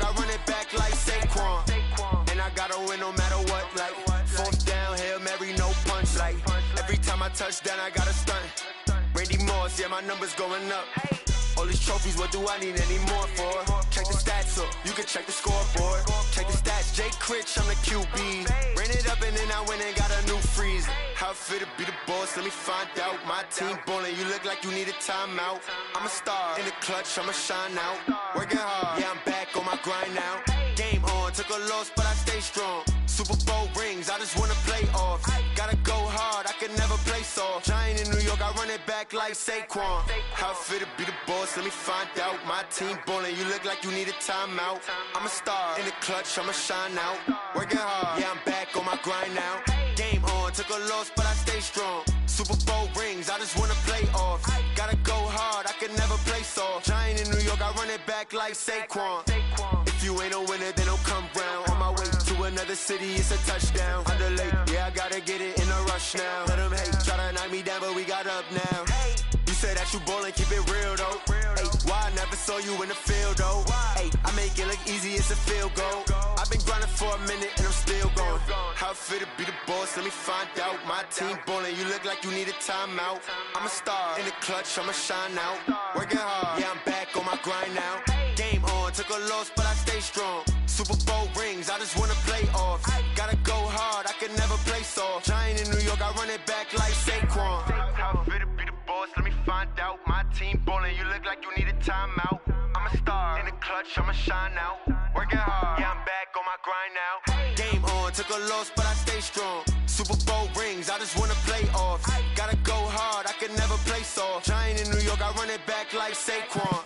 I run it back like Saquon. And I gotta win no matter what, like fourth down, Hail Mary, no punch. Like every time I touch down, I gotta stunt. Randy Moss, yeah, my numbers going up. All these trophies, what do I need any more for? Check the stats up, you can check the scoreboard. Check the stats, Jake Critch, I'm the QB. Ran it up and then I went and got a new freeze. How it feel to be the boss, let me find out. My team ballin', you look like you need a timeout. I'm a star, in the clutch, I'ma shine out. Working hard, yeah, I'm back on my grind now. Game on, took a loss, but I stay strong. Super Bowl rings, I just wanna play off. Gotta go hard, I can never play soft. Giant in New York, I run it back like Saquon. How it feel to be the boss, let me find out. My team ballin', you look like you need a timeout. I'm a star, in the clutch, I'ma shine out. Working hard, yeah, I'm back on my grind now. Game on, took a loss, but I stay strong. Super Bowl rings, I just wanna play off. Gotta go hard, I can never play soft. Giant in New York, I run it back like Saquon. If you ain't a winner, then don't come round. On my way to another city, it's a touchdown. Underlay, yeah, I gotta get it in a rush now. Let them hate, try to knock me down, but we got up now. You say that you ballin', keep it real though. Hey, why I never saw you in the field though? Hey, I make it look easy, it's a field goal. I've been grinding for a minute and I'm still going. How it feel to be the boss, let me find out. My team ballin', you look like you need a timeout. I'm a star, in the clutch, I'ma shine out. Working hard, yeah, I'm back on my grind now. Game on, took a loss, but I stay strong. Super Bowl rings, I just wanna play off. Gotta go hard, I can never play soft. Giant in New York, I run it back like Saquon. How it feel to be the boss, let me find out. My team ballin', you look like you need a timeout. I'm a star, in the clutch, I'ma shine out. Working hard, yeah, I'm back on my grind now. Game on, took a loss, but I stay strong. Super Bowl rings, I just wanna play off. Gotta go hard, I can never play soft. Giant in New York, I run it back like Saquon.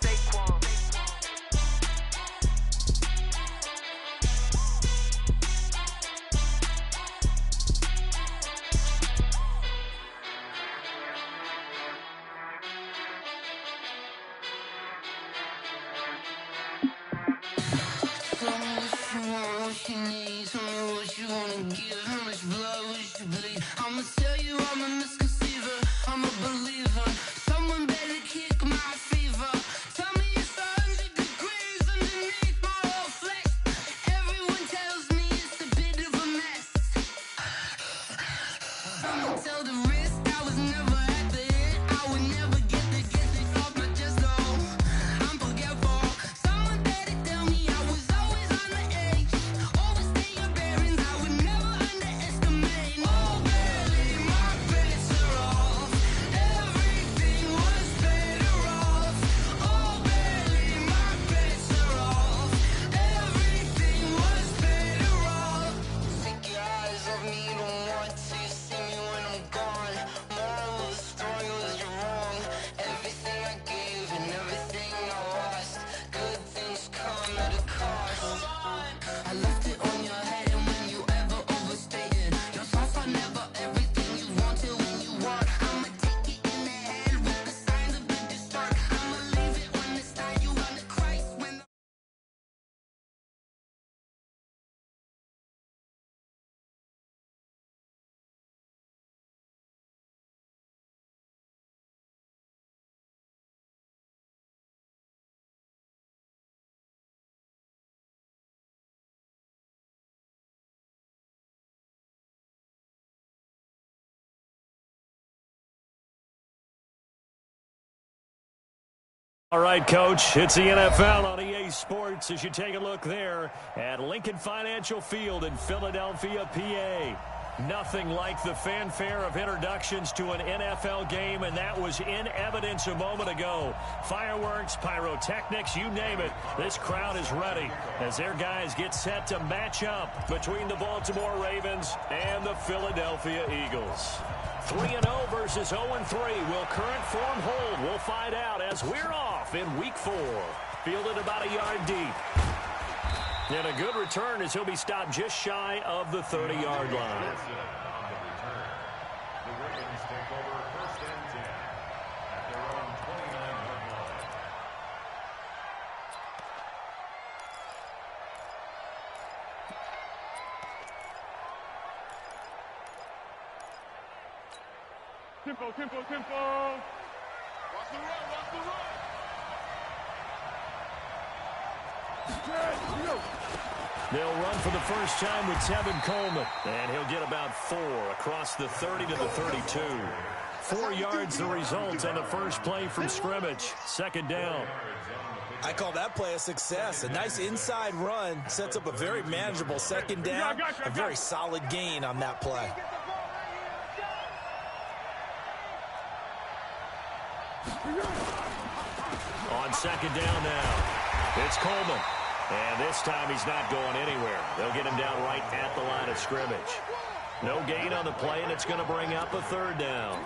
I'ma tell you I'm a misconceiver, I'm a believer. Someone better kick my fever. Tell me it's 100 degrees underneath my whole flesh. Everyone tells me it's a bit of a mess. I'ma tell the risk I was never at the end. I would never get this off my chest, though. I'm forgetful. Someone better tell me I was always on the edge. Overstay your bearings, I would never underestimate. Oh, barely, my bets are off. Everything was better off. Oh, barely, my bets are off. Everything was better off. Take your eyes off me, don't want to see me when I'm gone. Moral of the story was you're wrong. Everything I gave and everything I lost. Good things come at a cost. I left it on your head, and when you ever overstated your thoughts are never everything you wanted when you want. I'ma take it in the head with the signs of the distort. I'ma leave it on the side. You run the Christ when the All right, Coach, it's the NFL on EA Sports as you take a look there at Lincoln Financial Field in Philadelphia, PA. Nothing like the fanfare of introductions to an NFL game, and that was in evidence a moment ago. Fireworks, pyrotechnics, you name it. This crowd is ready as their guys get set to match up between the Baltimore Ravens and the Philadelphia Eagles. 3-0 versus 0-3. Will current form hold? We'll find out as we're off in Week 4. Fielded about a yard deep. And a good return as he'll be stopped just shy of the 30-yard line. The Ravens take over 1st and 10 at their own 29-yard line. Tempo. Watch the run, watch the run. They'll run for the first time with Tevin Coleman, and he'll get about 4 across the 30 to the 32. 4 yards the result on the first play from scrimmage. Second down. I call that play a success. A nice inside run sets up a very manageable second down. A very solid gain on that play. On second down now, it's Coleman. And this time he's not going anywhere. They'll get him down right at the line of scrimmage. No gain on the play, and it's going to bring up a third down.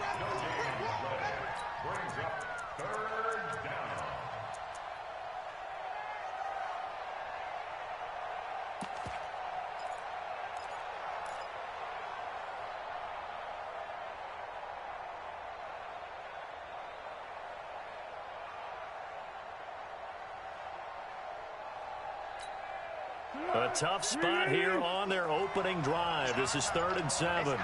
A tough spot here on their opening drive. This is 3rd and 7.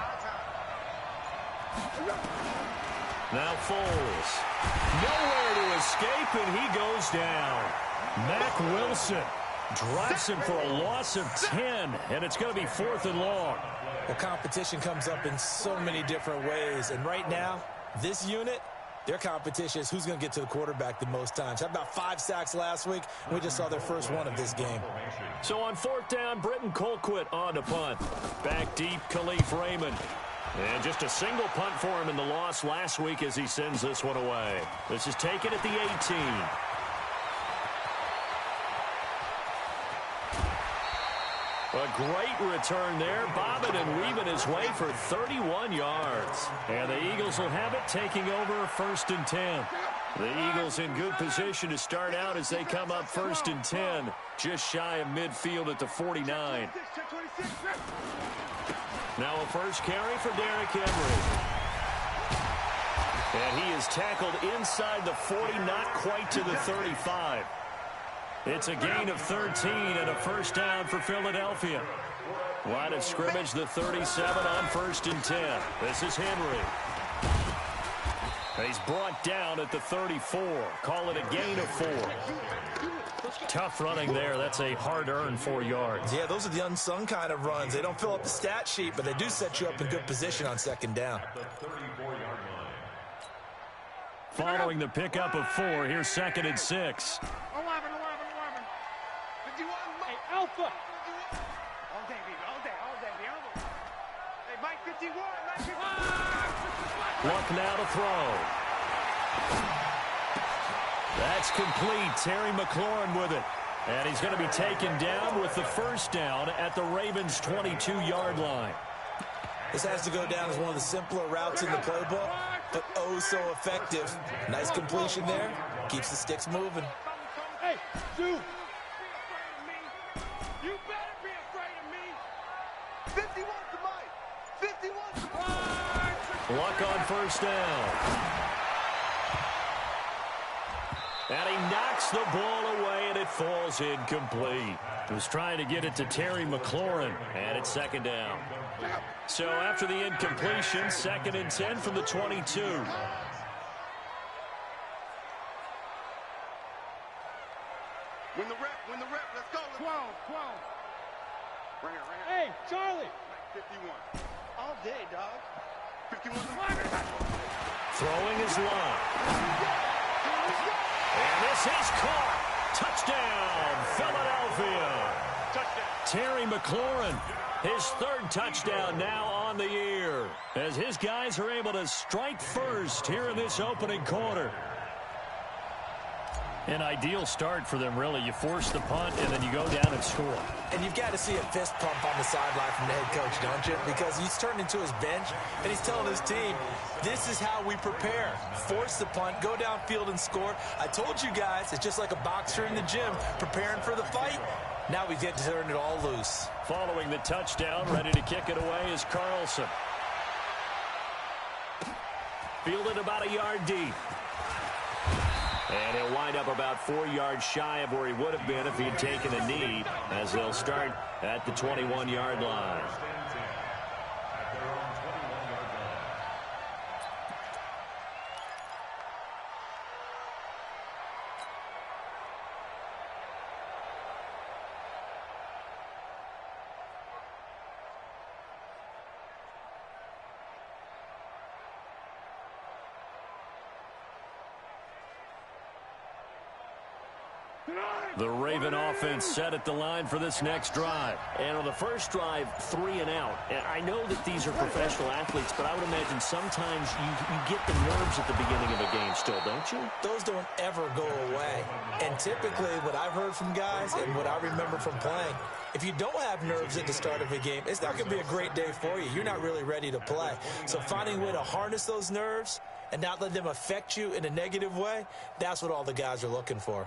Now Foles. Nowhere to escape, and he goes down. Mack Wilson drops him for a loss of 10, and it's going to be 4th and long. Well, competition comes up in so many different ways, and right now, this unit, their competition is who's going to get to the quarterback the most times. Had about 5 sacks last week. We just saw their first one of this game. So on 4th down, Britton Colquitt on to punt. Back deep, Khalif Raymond. And just a single punt for him in the loss last week as he sends this one away. This is taken at the 18. A great return there, bobbing and weaving his way for 31 yards. And the Eagles will have it, taking over 1st and 10. The Eagles in good position to start out as they come up 1st and 10, just shy of midfield at the 49. Now a first carry for Derrick Henry. And he is tackled inside the 40, not quite to the 35. It's a gain of 13 and a first down for Philadelphia. Line of scrimmage, the 37 on 1st and 10. This is Henry. He's brought down at the 34. Call it a gain of 4. Tough running there. That's a hard-earned 4 yards. Yeah, those are the unsung kind of runs. They don't fill up the stat sheet, but they do set you up in good position on second down. Following the pickup of 4, here's 2nd and 6. 11. 51. Hey, Alpha. All day, baby. All day. The Alpha. Hey, Mike 51. Mike 51. Luck now to throw. That's complete. Terry McLaurin with it. And he's going to be taken down with the first down at the Ravens' 22-yard line. This has to go down as one of the simpler routes in the playbook, but oh so effective. Nice completion there. Keeps the sticks moving. Hey, dude. You better be afraid of me. 51 to Mike. 51 to Mike. Luck on first down. And he knocks the ball away, and it falls incomplete. He was trying to get it to Terry McLaurin, and it's 2nd down. So after the incompletion, 2nd and 10 from the 22. Win the rep, let's go. 12. Bring it. Hey, Charlie. 51. All day, dog. 51. Throwing his line. And this is caught. Touchdown, Philadelphia. Touchdown. Terry McLaurin, his 3rd touchdown now on the year, as his guys are able to strike first here in this opening quarter. An ideal start for them, really. You force the punt, and then you go down and score. And you've got to see a fist pump on the sideline from the head coach, don't you? Because he's turned into his bench, and he's telling his team, this is how we prepare. Force the punt, go downfield and score. I told you guys, it's just like a boxer in the gym preparing for the fight. Now we get to turn it all loose. Following the touchdown, ready to kick it away is Carlson. Fielded about a yard deep. And he'll wind up about 4 yards shy of where he would have been if he had taken a knee, as they'll start at the 21-yard line. The Raven offense set at the line for this next drive. And on the first drive, 3 and out. And I know that these are professional athletes, but I would imagine sometimes you get the nerves at the beginning of a game still, don't you? Those don't ever go away. And typically, what I've heard from guys and what I remember from playing, if you don't have nerves at the start of a game, it's not going to be a great day for you. You're not really ready to play. So finding a way to harness those nerves and not let them affect you in a negative way, that's what all the guys are looking for.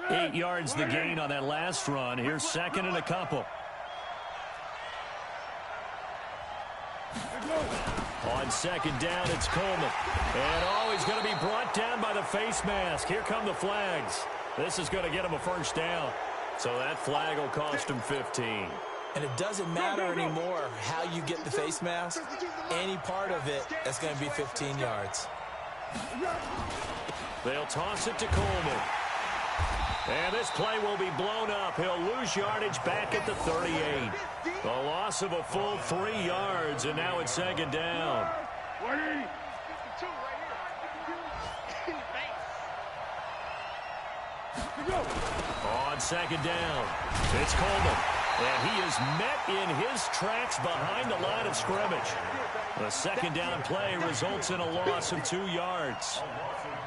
8 yards the gain on that last run. Here's second and a couple. On second down, it's Coleman. And he's going to be brought down by the face mask. Here come the flags. This is going to get him a first down. So that flag will cost him 15. And it doesn't matter anymore how you get the face mask. Any part of it, that's going to be 15 yards. They'll toss it to Coleman. And this play will be blown up. He'll lose yardage back at the 38. The loss of a full 3 yards, and now it's second down. On second down, it's Coleman. And he is met in his tracks behind the line of scrimmage. The second down play results in a loss of 2 yards.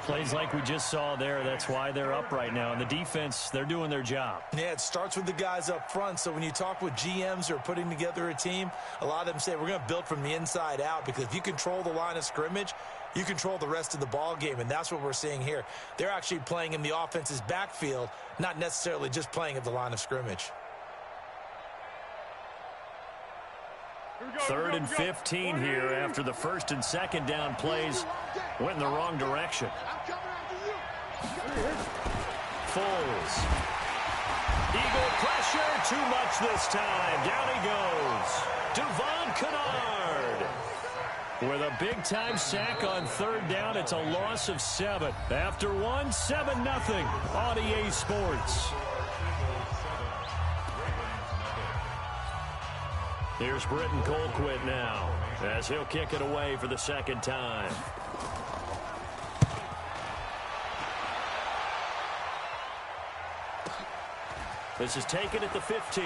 Plays like we just saw there, that's why they're up right now. And the defense, they're doing their job. Yeah, it starts with the guys up front. So when you talk with GMs who are putting together a team, a lot of them say we're going to build from the inside out, because if you control the line of scrimmage, you control the rest of the ball game, and that's what we're seeing here. They're actually playing in the offense's backfield, not necessarily just playing at the line of scrimmage. 3rd and 15 here after the first and second down plays went in the wrong direction. Foles. Eagle pressure, too much this time. Down he goes. Devon Kennard with a big-time sack on 3rd down. It's a loss of 7. After 1, 7-0 on EA Sports. Here's Britton Colquitt now as he'll kick it away for the second time. This is taken at the 15.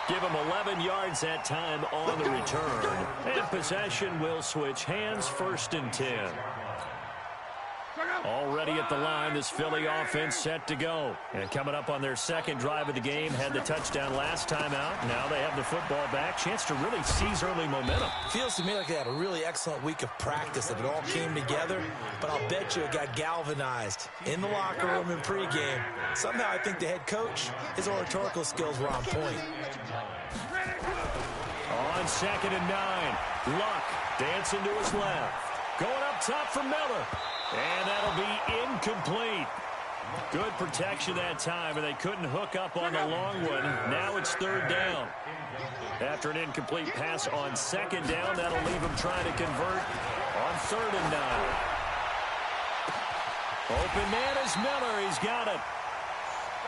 Give him 11 yards that time on the return. And possession will switch hands, 1st and 10. Already at the line, this Philly offense set to go. And coming up on their second drive of the game, had the touchdown last time out. Now they have the football back. Chance to really seize early momentum. Feels to me like they had a really excellent week of practice, that it all came together. But I'll bet you it got galvanized in the locker room in pregame. Somehow I think the head coach, his oratorical skills were on point. On 2nd and 9, Luck dancing to his left. Going up top for Miller. And that'll be incomplete. Good protection that time, and they couldn't hook up on the long one. Now it's 3rd down. After an incomplete pass on 2nd down, that'll leave him trying to convert on 3rd and 9. Open man is Miller. He's got it.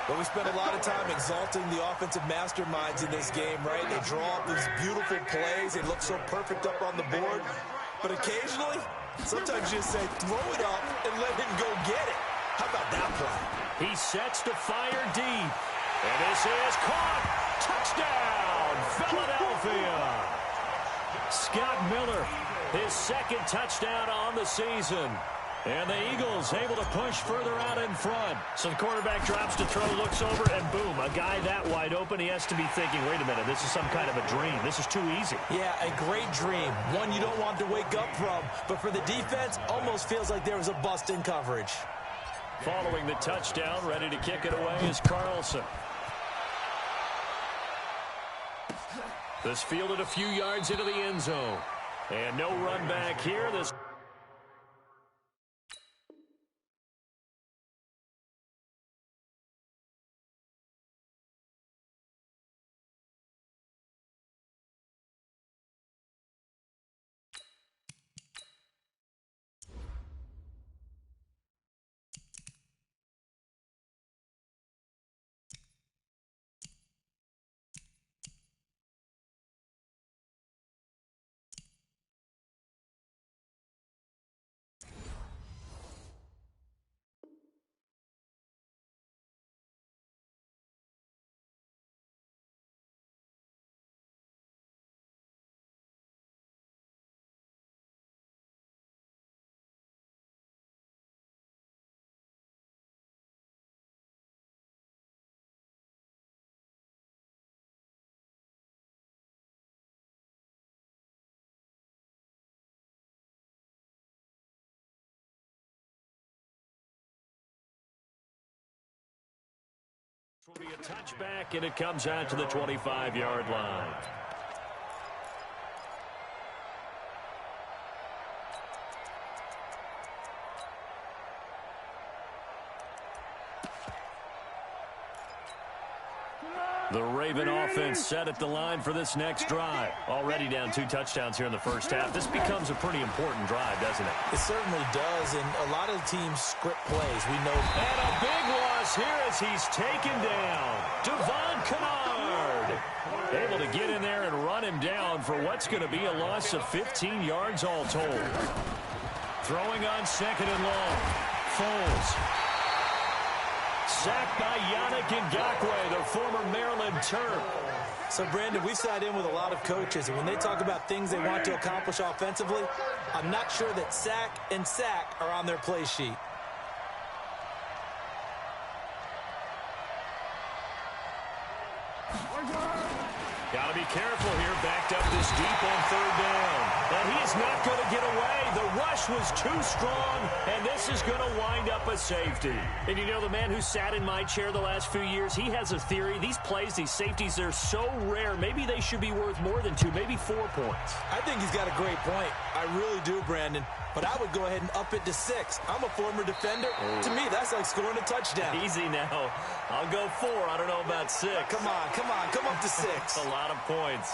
But we spent a lot of time exalting the offensive masterminds in this game, right? They draw up these beautiful plays. They look so perfect up on the board. But occasionally, sometimes you just say, throw it up and let him go get it. How about that play? He sets to fire deep. And this is caught. Touchdown, Philadelphia. Scott Miller, his 2nd touchdown on the season. And the Eagles able to push further out in front. So the quarterback drops to throw, looks over, and boom, a guy that wide open, he has to be thinking, wait a minute, this is some kind of a dream. This is too easy. Yeah, a great dream. One you don't want to wake up from. But for the defense, almost feels like there was a bust in coverage. Following the touchdown, ready to kick it away is Carlson. This fielded a few yards into the end zone. And no run back here. This Will be a touchback, and it comes out to the 25-yard line. The Raven offense set at the line for this next drive. Already down 2 touchdowns here in the first half. This becomes a pretty important drive, doesn't it? It certainly does, and a lot of teams script plays. We know. And a big loss here as he's taken down. Devon Kennard able to get in there and run him down for what's going to be a loss of 15 yards all told. Throwing on 2nd and long. Foles. Sacked by Yannick Ngakoue, the former Maryland Terp. So, Brandon, we sat in with a lot of coaches, and when they talk about things they want to accomplish offensively, I'm not sure that sack and sack are on their play sheet. Got to be careful here, backed up this deep on 3rd down. And he is not going to get away. The rush was too strong, and this is going to wind up a safety. And you know, the man who sat in my chair the last few years, he has a theory. These plays, these safeties, they're so rare. Maybe they should be worth more than 2, maybe 4 points. I think he's got a great point. I really do, Brandon. But I would go ahead and up it to 6. I'm a former defender. To me, that's like scoring a touchdown. Easy now. I'll go 4. I don't know about 6. Come on. Come up to 6. A lot of points.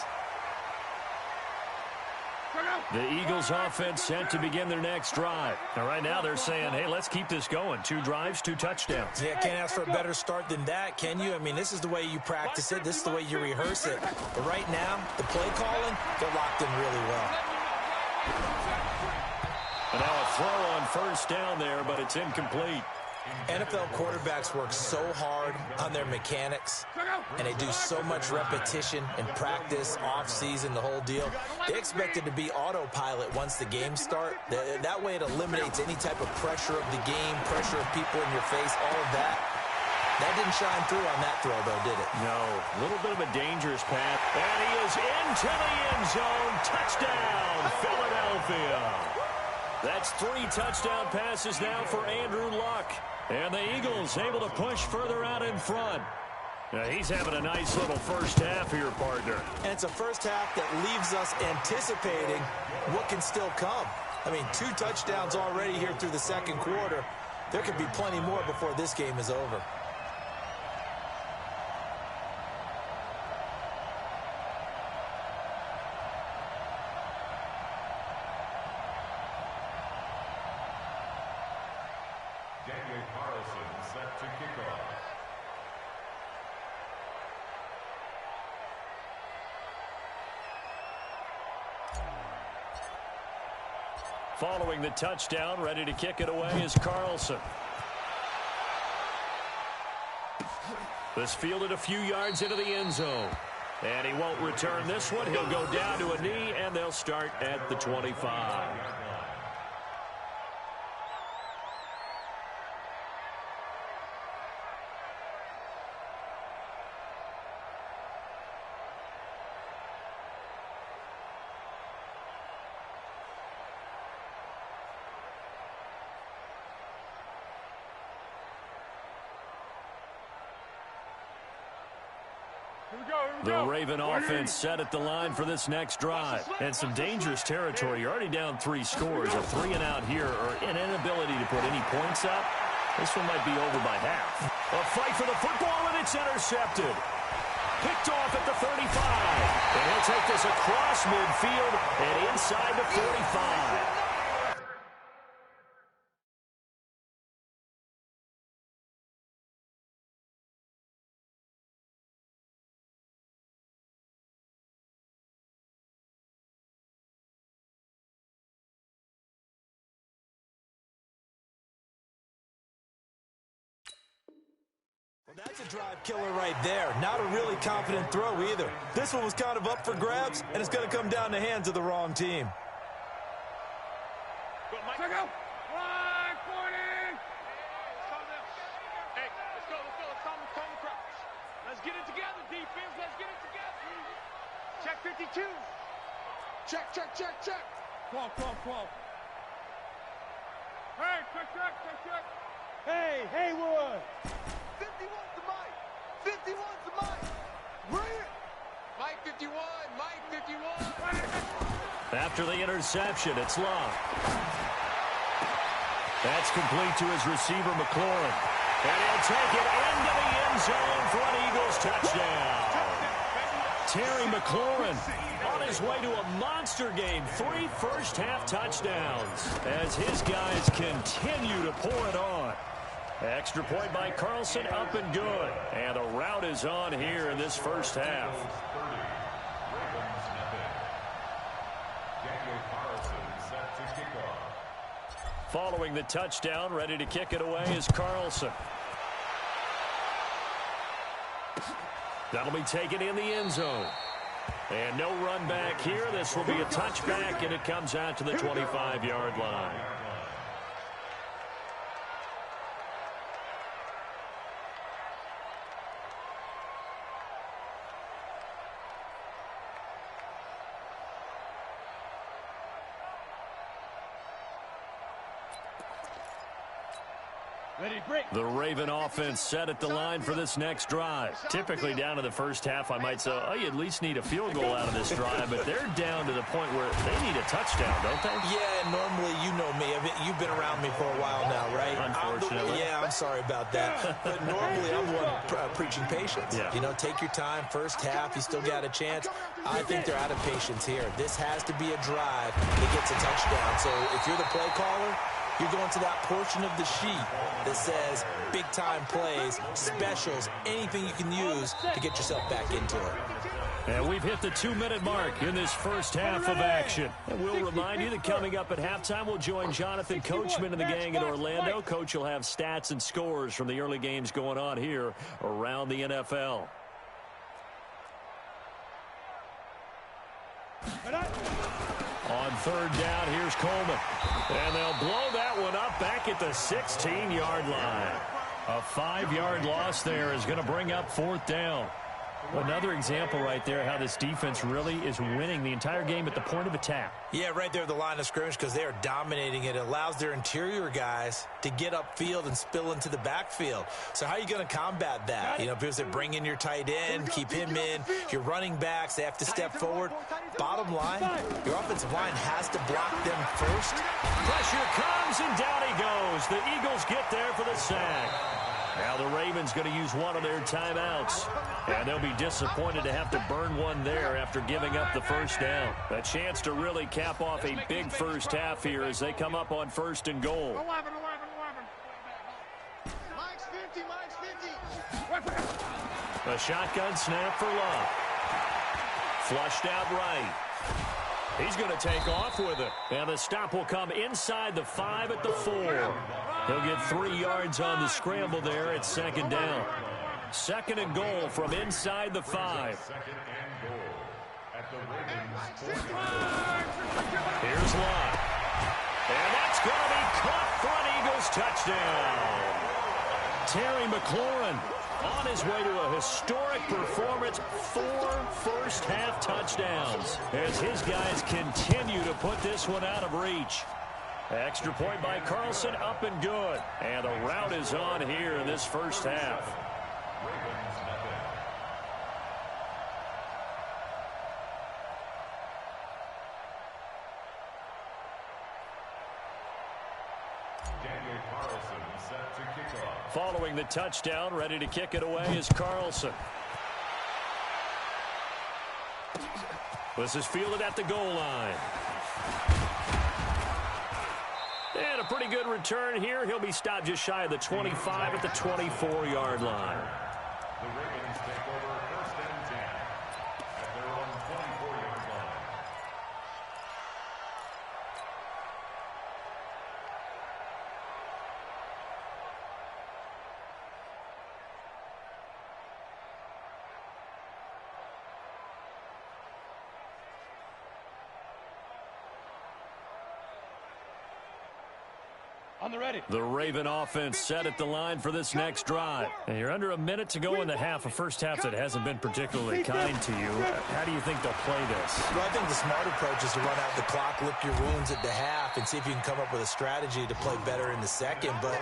The Eagles offense set to begin their next drive. And right now they're saying, hey, let's keep this going. 2 drives, 2 touchdowns. Yeah, can't ask for a better start than that, can you? I mean, this is the way you practice it. This is the way you rehearse it. But right now, the play calling, they're locked in really well. And now a throw on 1st down there, but it's incomplete. NFL quarterbacks work so hard on their mechanics, and they do so much repetition and practice, off-season, the whole deal. They expect it to be autopilot once the games start. That way it eliminates any type of pressure of the game, pressure of people in your face, all of that. That didn't shine through on that throw, though, did it? No. A little bit of a dangerous pass. And he is into the end zone. Touchdown, Philadelphia. That's 3 touchdown passes now for Andrew Luck. And the Eagles able to push further out in front. Now he's having a nice little first half here, partner. And it's a first half that leaves us anticipating what can still come. I mean, 2 touchdowns already here through the 2nd quarter. There could be plenty more before this game is over. Set to kick off. Following the touchdown, ready to kick it away is Carlson. This fielded a few yards into the end zone. And he won't return this one. He'll go down to a knee, and they'll start at the 25. The Raven offense set at the line for this next drive. And some dangerous territory. You're already down 3 scores. A 3 and out here, or an inability to put any points up. This one might be over by half. A fight for the football, and it's intercepted. Picked off at the 35. And he'll take this across midfield and inside the 45. Well, that's a drive killer right there. Not a really confident throw either. This one was kind of up for grabs, and it's going to come down the hands of the wrong team. Go, Mike. Go. Line, 40. Hey, let's go. Let's calm the crowd. Let's get it together, defense. Let's get it together. Check 52. Check. 12. Hey, check. Hey, Haywood. 51 to Mike. 51's the Mike. Bring it. Mike 51. Mike 51. After the interception, it's Love. That's complete to his receiver, McLaurin. And he'll take it into the end zone for an Eagles touchdown. Terry McLaurin on his way to a monster game. 3 first-half touchdowns as his guys continue to pour it on. Extra point by Carlson, up and good. And the route is on here in this first half. Following the touchdown, ready to kick it away is Carlson. That'll be taken in the end zone. And no run back here. This will be a touchback, and it comes out to the 25-yard line. The Raven offense set at the line for this next drive. Typically down to the first half, I might say, oh, you at least need a field goal out of this drive, but they're down to the point where they need a touchdown, don't they? Yeah, and normally, you know me. I mean, you've been around me for a while now, right? Unfortunately. I'm sorry about that. But normally, I'm the one preaching patience. Yeah. You know, take your time. First half, you still got a chance. I think they're out of patience here. This has to be a drive that gets a touchdown. So if you're the play caller, you're going to that portion of the sheet that says big-time plays, specials, anything you can use to get yourself back into it. And we've hit the 2-minute mark in this first half of action. And we'll remind you that coming up at halftime, we'll join Jonathan Coachman and the gang in Orlando. Coach will have stats and scores from the early games going on here around the NFL. On third down, here's Coleman. And they'll blow that one up back at the 16-yard line. A 5-yard loss there is going to bring up fourth down. Another example right there how this defense really is winning the entire game at the point of attack. Yeah, right there at the line of scrimmage because they are dominating it. It allows their interior guys to get upfield and spill into the backfield. So how are you going to combat that? You know, people say bring in your tight end, keep him in. Your running backs, they have to step forward. Bottom line, your offensive line has to block them first. Pressure comes, and down he goes. The Eagles get there for the sack. Now the Ravens going to use one of their timeouts. And they'll be disappointed to have to burn one there after giving up the first down. A chance to really cap off a big first half here as they come up on first and goal. 11. Mike's 50. A shotgun snap for Love. Flushed out right. He's going to take off with it. And the stop will come inside the 5 at the 4. He'll get 3 yards on the scramble there at second down. Second and goal from inside the 5. Here's Love. And that's going to be caught for an Eagles touchdown. Terry McLaurin on his way to a historic performance, 4 first-half touchdowns as his guys continue to put this one out of reach. Extra point by Carlson, up and good. And the route is on here in this first half. Following the touchdown, ready to kick it away is Carlson. This is fielded at the goal line. And a pretty good return here. He'll be stopped just shy of the 25 at the 24-yard line. The Ravens take over first and 10 at their own 24-yard line. On the ready. The Raven offense set at the line for this next drive. And you're under a minute to go in the half, a first half that hasn't been particularly kind to you. How do you think they'll play this? Well, I think the smart approach is to run out the clock, lick your wounds at the half, and see if you can come up with a strategy to play better in the second. But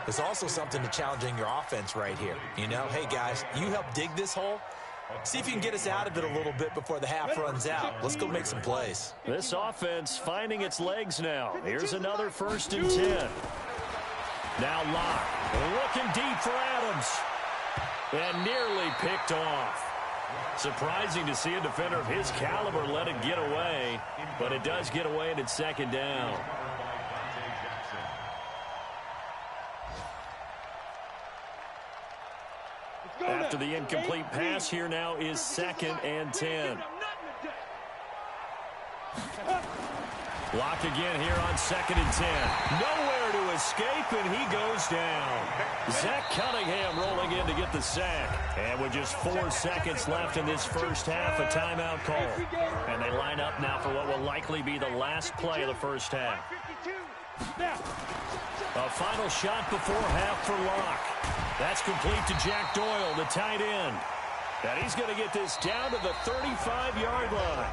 there's also something to challenging your offense right here. You know, hey, guys, you help dig this hole. See if you can get us out of it a little bit before the half runs out. Let's go make some plays. This offense finding its legs now. Here's another 1st and 10. Now Locke looking deep for Adams. And nearly picked off. Surprising to see a defender of his caliber let it get away. But it does get away and it's 2nd down. After the incomplete pass, here now is 2nd and 10. Lock again here on 2nd and 10. Nowhere to escape, and he goes down. Zach Cunningham rolling in to get the sack. And with just 4 seconds left in this first half, a timeout call. And they line up now for what will likely be the last play of the first half. A final shot before half for Locke. That's complete to Jack Doyle, the tight end. And he's going to get this down to the 35-yard line.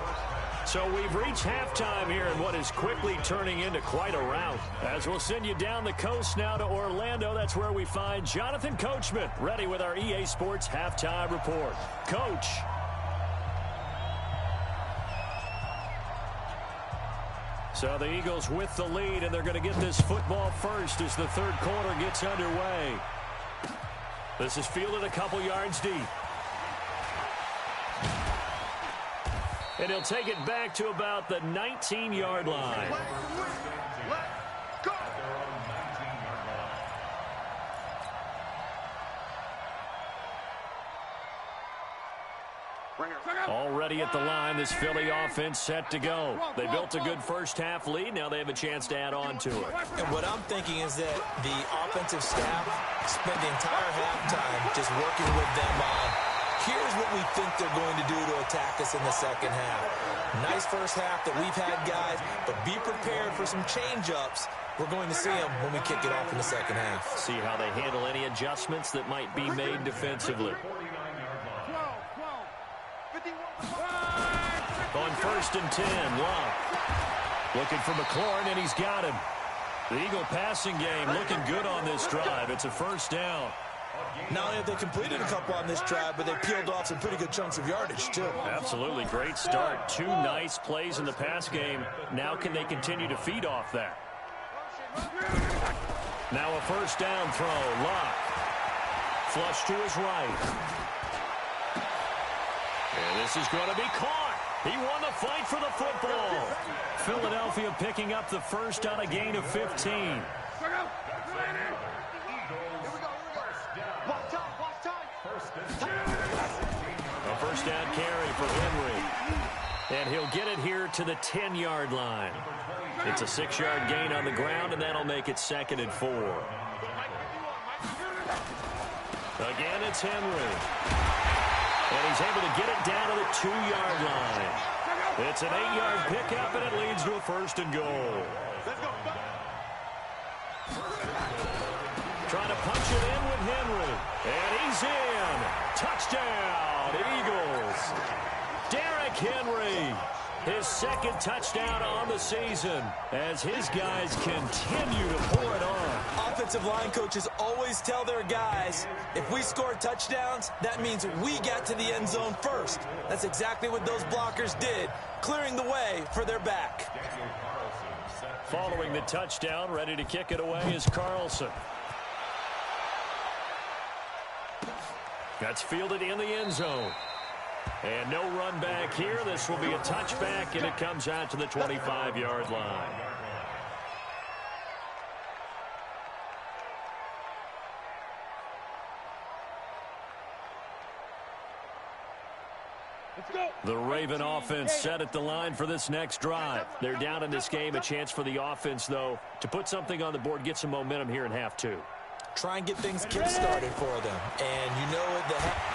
So we've reached halftime here in what is quickly turning into quite a rout. As we'll send you down the coast now to Orlando, that's where we find Jonathan Coachman, ready with our EA Sports Halftime Report. Coach. So the Eagles with the lead, and they're going to get this football first as the third quarter gets underway. This is fielded a couple yards deep. And he'll take it back to about the 19-yard line. Already at the line, this Philly offense set to go. They built a good first half lead. Now they have a chance to add on to it. And what I'm thinking is that the offensive staff spent the entire halftime just working with them on, here's what we think they're going to do to attack us in the second half. Nice first half that we've had, guys, but be prepared for some change-ups. We're going to see them when we kick it off in the second half. See how they handle any adjustments that might be made defensively. On 1st and 10, Locke looking for McLaurin, and he's got him. The Eagle passing game looking good on this drive. It's a first down. Not only have they completed a couple on this drive, but they peeled off some pretty good chunks of yardage, too. Absolutely. Great start. 2 nice plays in the pass game. Now can they continue to feed off that? Now a first down throw. Locke. Flush to his right. And this is going to be caught. He won the fight for the football. Philadelphia picking up the first on a gain of 15. A first down carry for Henry. And he'll get it here to the 10-yard line. It's a 6-yard gain on the ground, and that'll make it 2nd and 4. Again, it's Henry. And he's able to get it down to the 2-yard line. It's an 8-yard pickup, and it leads to a 1st and goal. Trying to punch it in with Henry. And he's in. Touchdown, Eagles. Derrick Henry. His 2nd touchdown on the season as his guys continue to pour it on. Offensive line coaches always tell their guys, if we score touchdowns, that means we got to the end zone first. That's exactly what those blockers did, clearing the way for their back. Following the touchdown, ready to kick it away is Carlson. That's fielded in the end zone. And no run back here. This will be a touchback, and it comes out to the 25-yard line. The Raven offense set at the line for this next drive. They're down in this game. A chance for the offense, though, to put something on the board, get some momentum here in half 2. Try and get things kick-started for them. And you know it.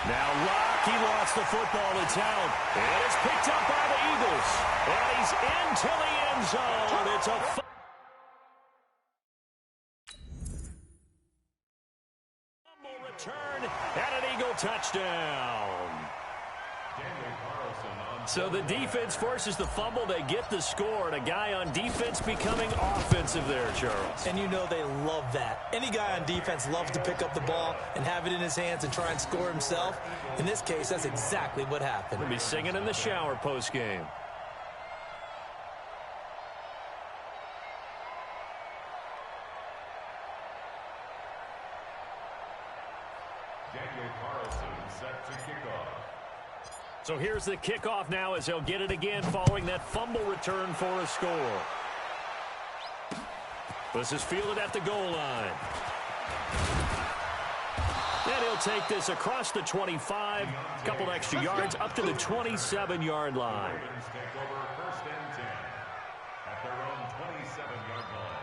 Now Locke, he lost the football. It's out. And it's picked up by the Eagles. And he's into the end zone. It's a return and an Eagle touchdown. So the defense forces the fumble. They get the score, and a guy on defense becoming offensive there, Charles. And you know they love that. Any guy on defense loves to pick up the ball and have it in his hands and try and score himself. In this case, that's exactly what happened. We'll be singing in the shower post-game. So here's the kickoff now as they'll get it again following that fumble return for a score. This is fielded at the goal line. And he'll take this across the 25, a couple extra yards up to the 27-yard line. Take over first and 10 at their own 27-yard line.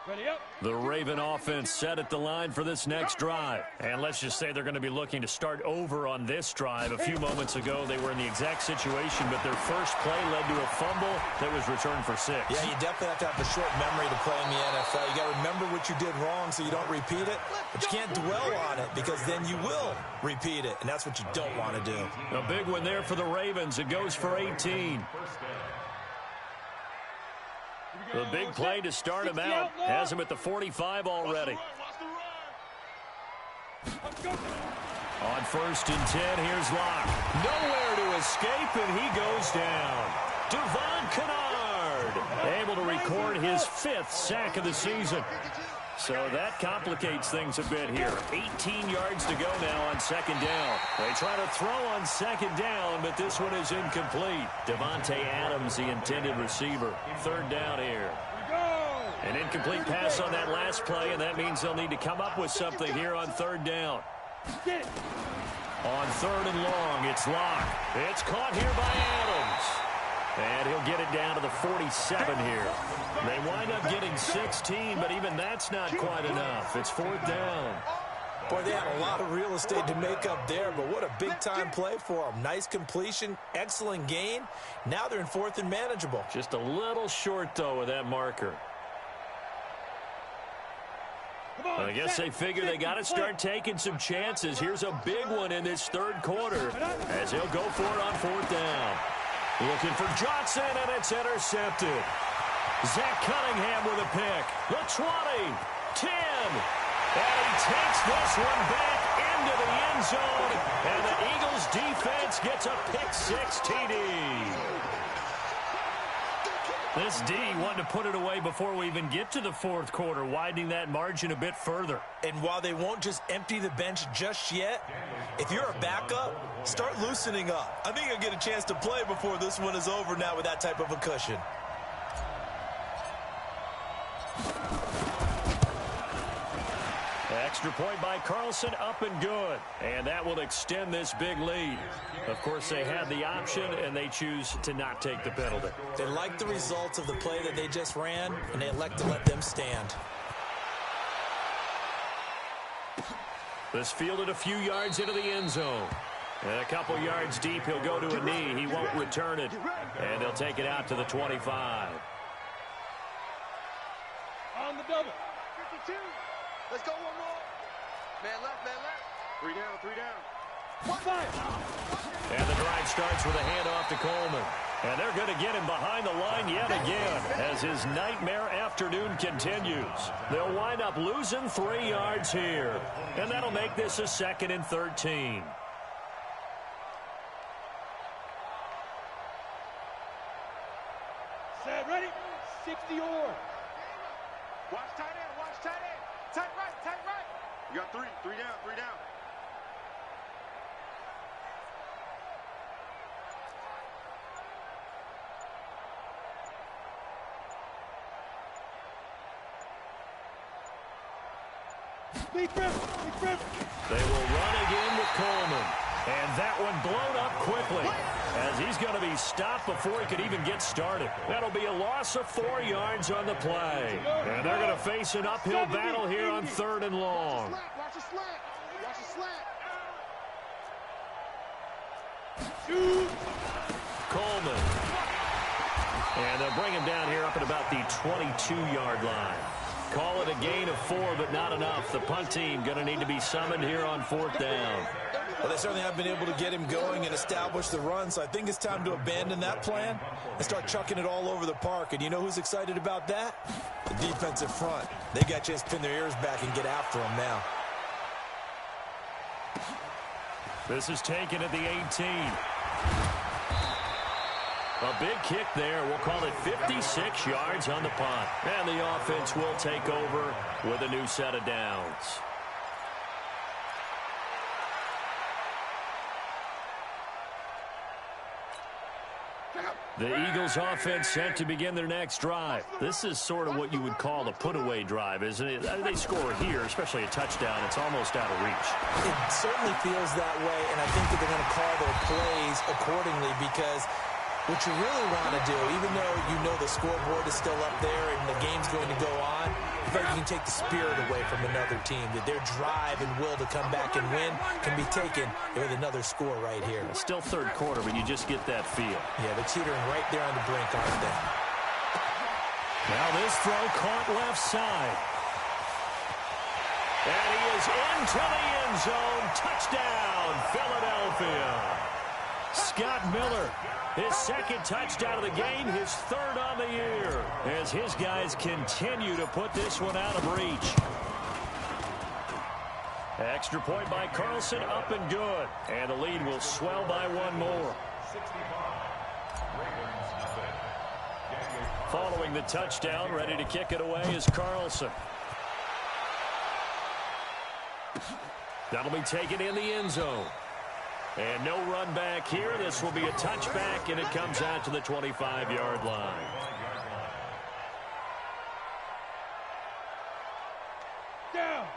Ready up. The Raven offense set at the line for this next drive. And let's just say they're going to be looking to start over on this drive. A few moments ago, they were in the exact situation, but their first play led to a fumble that was returned for 6. Yeah, you definitely have to have a short memory to play in the NFL. You got to remember what you did wrong so you don't repeat it, but you can't dwell on it because then you will repeat it, and that's what you don't want to do. A big one there for the Ravens. It goes for 18. The big play to start him out has him at the 45 already. On first and 10, here's Locke. Nowhere to escape, and he goes down. Devon Kennard able to record his 5th sack of the season. So that complicates things a bit here. 18 yards to go now on second down. They try to throw on second down, but this one is incomplete. Devontae Adams, the intended receiver. Third down here. An incomplete pass on that last play, and that means they'll need to come up with something here on third down. On third and long, it's Locke. It's caught here by Adams. And he'll get it down to the 47 here. They wind up getting 16, but even that's not quite enough. It's fourth down. Boy, they had a lot of real estate to make up there, but what a big-time play for them. Nice completion, excellent gain. Now they're in fourth and manageable. Just a little short, though, with that marker. I guess they figure they got to start taking some chances. Here's a big one in this third quarter as he'll go for it on fourth down. Looking for Johnson, and it's intercepted. Zach Cunningham with a pick. The 20, 10, and he takes this one back into the end zone, and the Eagles defense gets a pick-6 TD. This D wanted to put it away before we even get to the fourth quarter, widening that margin a bit further. And while they won't just empty the bench just yet, if you're a backup, start loosening up. I think you'll get a chance to play before this one is over now with that type of a cushion. Extra point by Carlson, up and good. And that will extend this big lead. Of course, they had the option, and they choose to not take the penalty. They like the results of the play that they just ran, and they elect to let them stand. This fielded a few yards into the end zone. And a couple yards deep, he'll go to a knee. He won't return it. And they'll take it out to the 25. On the double. 52. Let's go one more. Man left, man left. 3 down, 3 down. 1-5. And the drive starts with a handoff to Coleman. And they're going to get him behind the line yet again as his nightmare afternoon continues. They'll wind up losing 3 yards here. And that'll make this a 2nd and 13. Set, ready. 60 or. Watch tight end, watch tight end. Tight right, tight right. You got 3 down, 3 down. Big rip, big rip. They will run again with Coleman. And that one blown up quickly as he's going to be stopped before he could even get started. That'll be a loss of 4 yards on the play. And they're going to face an uphill battle here on 3rd and long. Watch the slant. Watch the slant. Shoot. Coleman. And they'll bring him down here up at about the 22-yard line. call it a gain of 4, but not enough. The punt team going to need to be summoned here on 4th down. Well, they certainly have been able to get him going and establish the run, so I think it's time to abandon that plan and start chucking it all over the park. And you know who's excited about that? The defensive front. They got a chance to pin their ears back and get after him now. This is taken at the 18. A big kick there. We'll call it 56 yards on the punt. And the offense will take over with a new set of downs. The Eagles offense set to begin their next drive. This is sort of what you would call a put-away drive, isn't it? They score here, especially a touchdown. It's almost out of reach. It certainly feels that way, and I think that they're going to call their plays accordingly because what you really want to do, even though you know the scoreboard is still up there and the game's going to go on, you can take the spirit away from another team, that their drive and will to come back and win can be taken with another score right here. Still third quarter, but you just get that feel. Yeah, they're teetering right there on the brink, aren't they? Now this throw caught left side. And he is into the end zone. Touchdown, Philadelphia. Scott Miller, his second touchdown of the game, his third on the year, as his guys continue to put this one out of reach. Extra point by Carlson, up and good. And the lead will swell by one more. Following the touchdown, ready to kick it away is Carlson. That'll be taken in the end zone. And no run back here. This will be a touchback, and it comes out to the 25-yard line.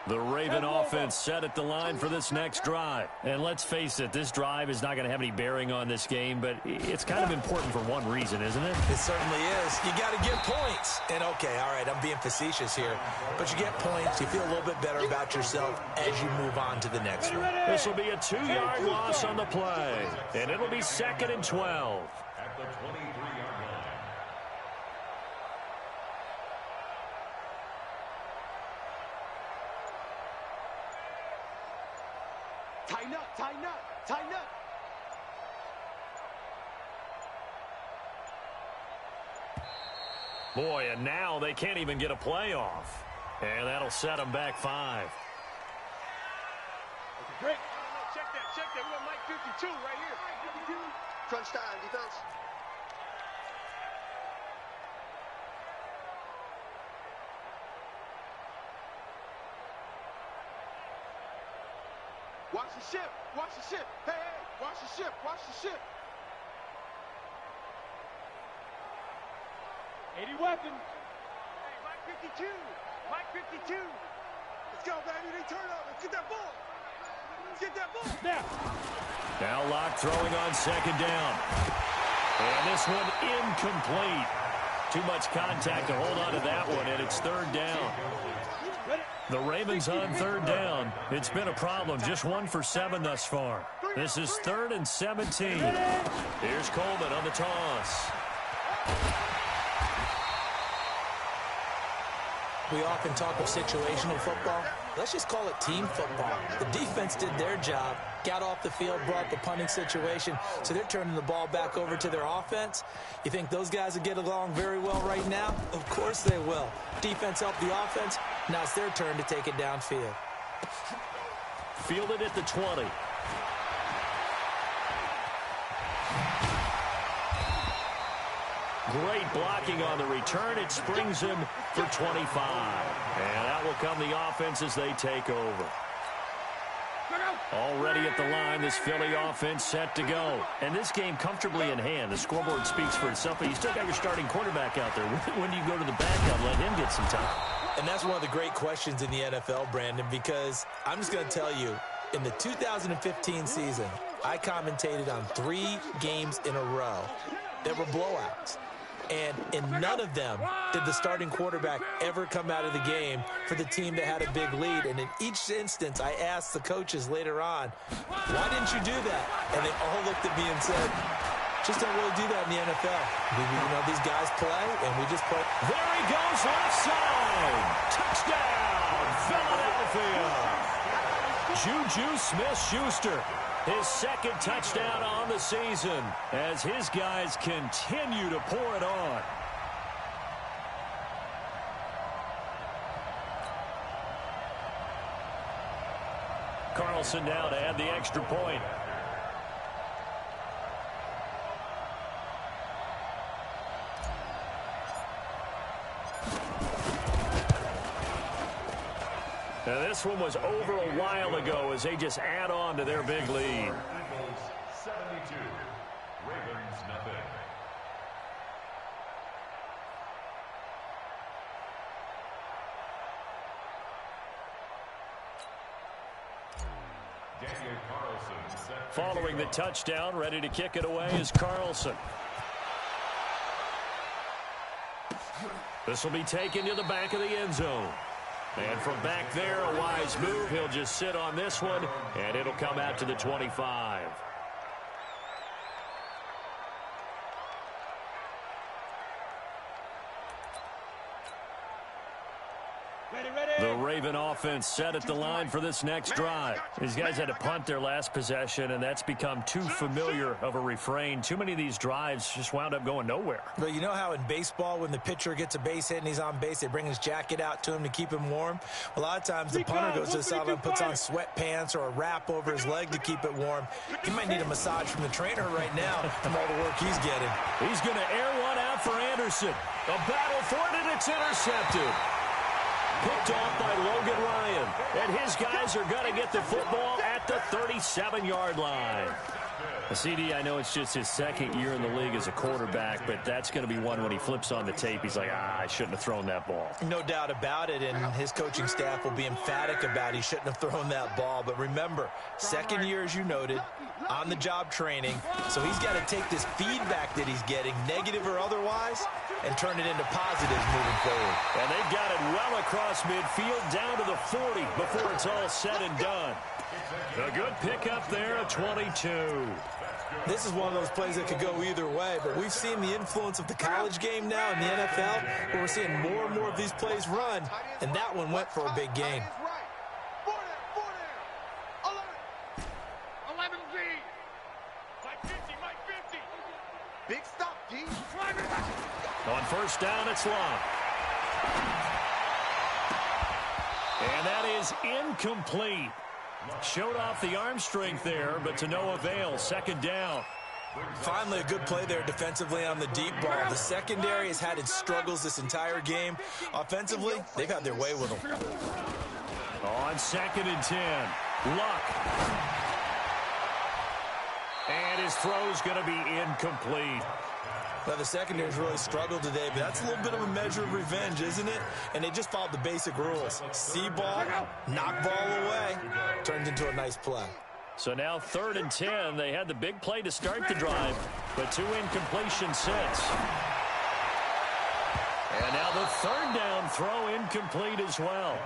The Raven offense set at the line for this next drive. And let's face it, this drive is not going to have any bearing on this game, but it's kind of important for one reason, isn't it? It certainly is. You got to get points. And, okay, all right, I'm being facetious here. But you get points, you feel a little bit better about yourself as you move on to the next one. This will be a 2-yard loss on the play. And it'll be 2nd and 12. At the 23-yard line. Tighten up, tighten up, tighten up. Boy, and now they can't even get a play off. And that'll set them back 5. Great. Check that, check that. We got Mike 52 right here. 52. Crunch time, defense. Watch the ship, watch the ship. Hey, hey, watch the ship, watch the ship. 80 weapon. Hey, Mike 52, Mike 52. Let's go, baby, they turn up. Let's get that ball. Let's get that ball. Now Locke throwing on 2nd down. And this one incomplete. Too much contact to hold on to that one, and it's 3rd down. The Ravens on 3rd down. It's been a problem. Just 1 for 7 thus far. This is 3rd and 17. Here's Coleman on the toss. We often talk of situational football. Let's just call it team football. The defense did their job, got off the field, brought the punting situation, so they're turning the ball back over to their offense. You think those guys will get along very well right now? Of course they will. Defense helped the offense. Now it's their turn to take it downfield. Fielded at the 20. Great blocking on the return. It springs him for 25. And out will come the offense as they take over. Already at the line, this Philly offense set to go. And this game comfortably in hand. The scoreboard speaks for itself, but you still got your starting quarterback out there. When do you go to the backup, let him get some time? And that's one of the great questions in the NFL, Brandon, because I'm just going to tell you, in the 2015 season, I commentated on 3 games in a row that were blowouts. And in none of them did the starting quarterback ever come out of the game for the team that had a big lead. And in each instance, I asked the coaches later on, why didn't you do that? And they all looked at me and said, Just don't really do that in the NFL. You know, these guys play, and we just play. There he goes, left side. Touchdown, Philadelphia. Juju Smith-Schuster, his second touchdown on the season as his guys continue to pour it on. Carlson now to add the extra point. Now this one was over a while ago as they just add on to their big lead. Eagles 72, Ravens nothing. Daniel Carlson set. Following the touchdown, ready to kick it away is Carlson. This will be taken to the back of the end zone. And from back there, a wise move. He'll just sit on this one, and it'll come out to the 25. The Raven offense set at the line for this next drive. These guys had to punt their last possession, and that's become too familiar of a refrain. Too many of these drives just wound up going nowhere. But you know how in baseball, when the pitcher gets a base hit and he's on base, they bring his jacket out to him to keep him warm? A lot of times the punter goes to the sideline, puts on sweatpants or a wrap over his leg to keep it warm. He might need a massage from the trainer right now from all the work he's getting. He's going to air one out for Anderson. A battle for it, and it's intercepted. Picked off by Logan Ryan. And his guys are going to get the football at the 37-yard line. CD, I know it's just his second year in the league as a quarterback, but that's going to be one when he flips on the tape. He's like, I shouldn't have thrown that ball. No doubt about it, and his coaching staff will be emphatic about he shouldn't have thrown that ball. But remember, second year, as you noted, on-the-job training, so he's got to take this feedback that he's getting, negative or otherwise, and turn it into positives moving forward. And they've got it well across midfield, down to the 40 before it's all said and done. A good pickup there at 22. This is one of those plays that could go either way, but we've seen the influence of the college game now in the NFL, where we're seeing more and more of these plays run, and that one went for a big gain. 11 G. Mike 50, Mike 50. Big stop, G. On first down, it's Long. And that is incomplete. Showed off the arm strength there, but to no avail. Second down. Finally, a good play there defensively on the deep ball. The secondary has had its struggles this entire game. Offensively, they've had their way with them. On 2nd and 10. Luck. And his throw's going to be incomplete. Now, the secondary's really struggled today, but that's a little bit of a measure of revenge, isn't it? And they just followed the basic rules. See ball, knock ball away. Turns into a nice play. So now 3rd and 10. They had the big play to start the drive, but 2 incompletions since. And now the 3rd down throw incomplete as well.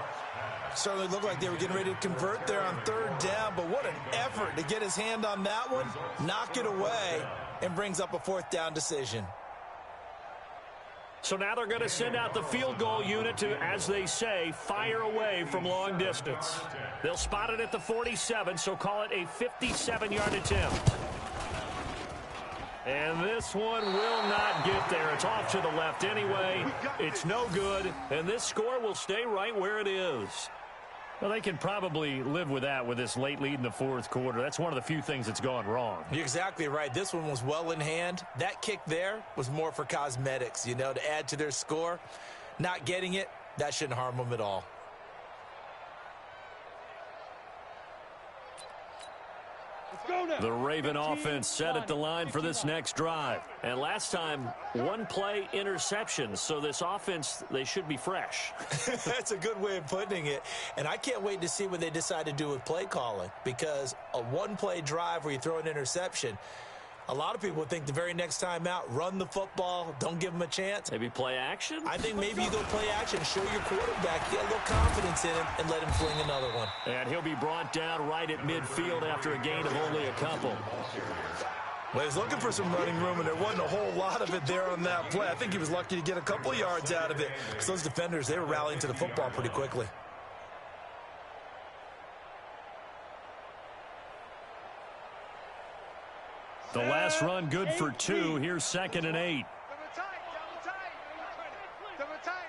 Certainly looked like they were getting ready to convert there on 3rd down, but what an effort to get his hand on that one, knock it away, and brings up a 4th down decision. So now they're going to send out the field goal unit to, as they say, fire away from long distance. They'll spot it at the 47, so call it a 57-yard attempt. And this one will not get there. It's off to the left anyway. It's no good, and this score will stay right where it is. Well, they can probably live with that with this late lead in the 4th quarter. That's one of the few things that's gone wrong. You're exactly right. This one was well in hand. That kick there was more for cosmetics, you know, to add to their score. Not getting it, that shouldn't harm them at all. The Raven offense set at the line for this next drive. And last time, 1 play interception. So this offense, they should be fresh. That's a good way of putting it. And I can't wait to see what they decide to do with play calling. Because a 1-play drive where you throw an interception, a lot of people would think the very next time out, run the football, don't give them a chance. Maybe play action? I think maybe you go play action, show your quarterback, get a little confidence in him, and let him fling another one. And he'll be brought down right at midfield after a gain of only a couple. Well, he was looking for some running room, and there wasn't a whole lot of it there on that play. I think he was lucky to get a couple yards out of it because those defenders, they were rallying to the football pretty quickly. The last run good for 2. Here's 2nd and 8. Double tight. Double tight.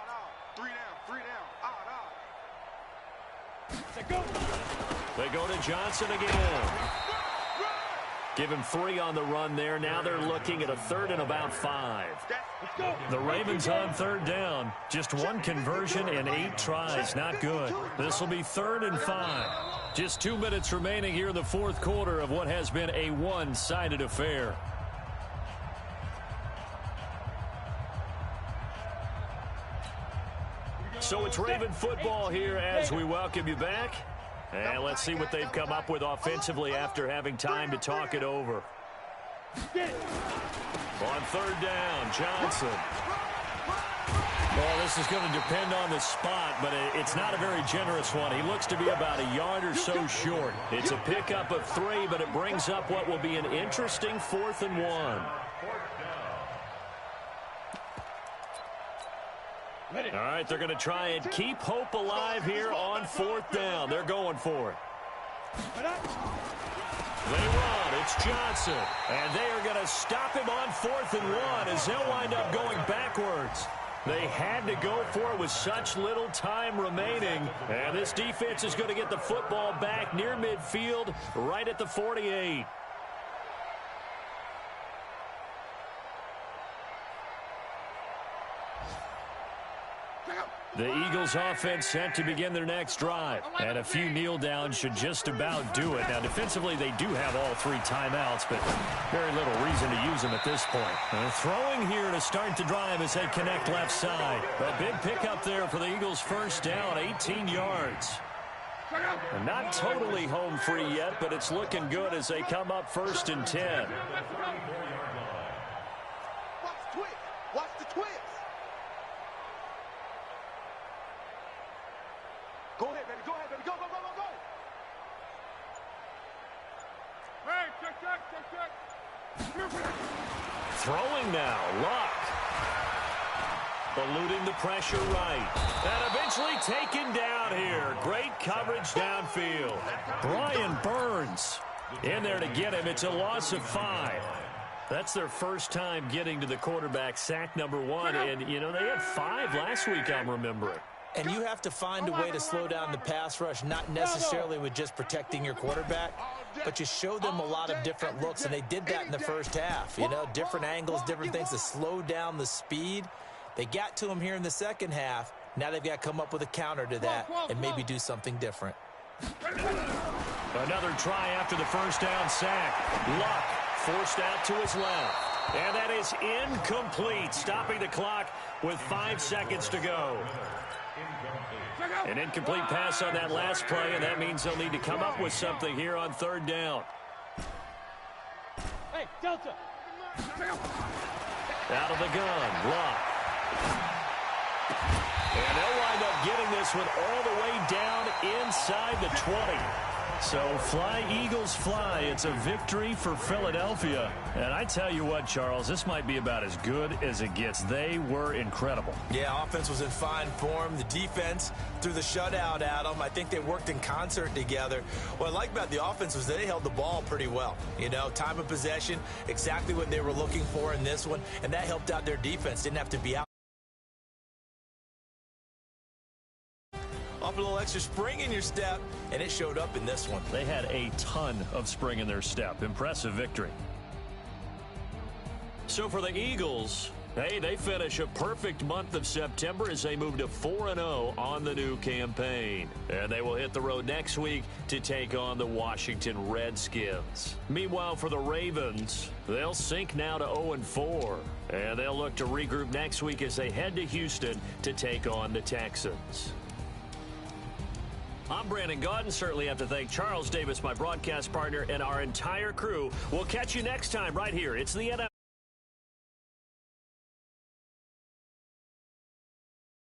No. 3 down. They go to Johnson again. Give him 3 on the run there. Now they're looking at a 3rd and about 5. The Ravens on 3rd down. Just 1 conversion and 8 tries. Not good. This will be 3rd and 5. Just 2 minutes remaining here in the 4th quarter of what has been a one-sided affair. So it's Raven football here as we welcome you back. And let's see what they've come up with offensively after having time to talk it over. On 3rd down, Johnson. Well, this is going to depend on the spot, but it's not a very generous one. He looks to be about a yard or so short. It's a pickup of 3, but it brings up what will be an interesting 4th and 1. All right, they're going to try and keep hope alive here on 4th down. They're going for it. They run. It's Johnson. And they are going to stop him on 4th and 1 as they'll wind up going backwards. They had to go for it with such little time remaining. And this defense is going to get the football back near midfield, right at the 48. The Eagles offense set to begin their next drive. And a few kneel downs should just about do it. Now, defensively, they do have all 3 timeouts, but very little reason to use them at this point. Throwing here to start the drive as they connect left side. A big pickup there for the Eagles' 1st down, 18 yards. Not totally home free yet, but it's looking good as they come up 1st and 10. Watch the twist. Go ahead, baby. Go. Hey, check. Throwing now, Luck. Eluding the pressure right. And eventually taken down here. Great coverage downfield. Brian Burns in there to get him. It's a loss of 5. That's their first time getting to the quarterback, sack number 1. And, you know, they had 5 last week, I'm remembering. And you have to find a way to slow down the pass rush, not necessarily with just protecting your quarterback, but you show them a lot of different looks, and they did that in the first half. You know, different angles, different things to slow down the speed. They got to him here in the second half. Now they've got to come up with a counter to that and maybe do something different. Another try after the first down sack. Luck forced out to his left. And that is incomplete, stopping the clock with 5 seconds to go. An incomplete pass on that last play, and that means they'll need to come up with something here on 3rd down. Hey, Delta. Out of the gun, Luck. And they'll wind up getting this one all the way down inside the 20. So fly, Eagles, fly. It's a victory for Philadelphia. And I tell you what, Charles, this might be about as good as it gets. They were incredible. Yeah, offense was in fine form. The defense threw the shutout at them. I think they worked in concert together. What I like about the offense was they held the ball pretty well. You know, time of possession, exactly what they were looking for in this one. And that helped out their defense. Didn't have to be out. Off a little extra spring in your step, and it showed up in this one. They had a ton of spring in their step. Impressive victory. So for the Eagles, hey, they finish a perfect month of September as they move to 4-0 on the new campaign. And they will hit the road next week to take on the Washington Redskins. Meanwhile, for the Ravens, they'll sink now to 0-4. And they'll look to regroup next week as they head to Houston to take on the Texans. I'm Brandon Gaudin. Certainly have to thank Charles Davis, my broadcast partner, and our entire crew. We'll catch you next time right here. It's the NFL.